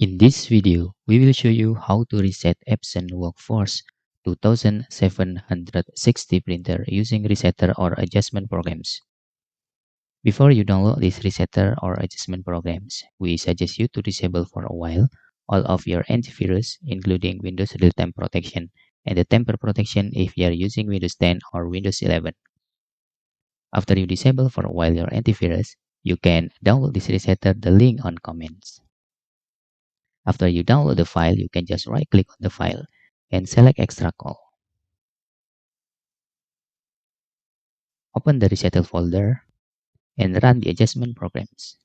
In this video, we will show you how to reset Epson WF-2760 printer using resetter or adjustment programs. Before you download this resetter or adjustment programs, we suggest you to disable for a while all of your antivirus, including Windows real-time protection and the tamper protection if you are using Windows 10 or Windows 11. After you disable for a while your antivirus, you can download this resetter, the link on comments. After you download the file, you can just right-click on the file and select Extract All. Open the resetter folder and run the adjustment programs.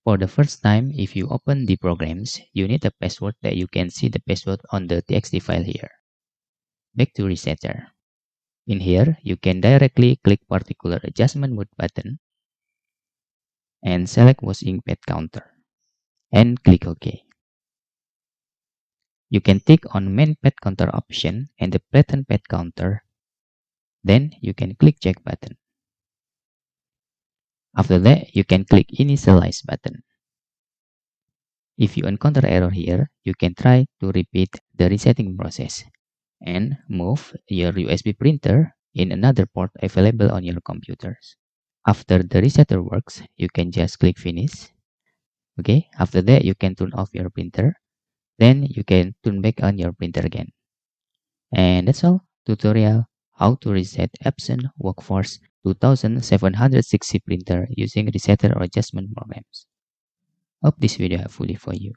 For the first time, if you open the programs, you need a password that you can see the password on the txt file here. Back to resetter. In here, you can directly click particular adjustment mode button and select washing pad counter and click OK. You can tick on main pad counter option and the pattern pad counter. Then you can click check button. After that, you can click initialize button. If you encounter error here, you can try to repeat the resetting process and move your USB printer in another port available on your computers. After the resetter works, you can just click finish. Okay, after that, you can turn off your printer. Then you can turn back on your printer again. And that's all. Tutorial how to reset Epson Workforce 2760 printer using resetter or adjustment programs. Hope this video helpful for you.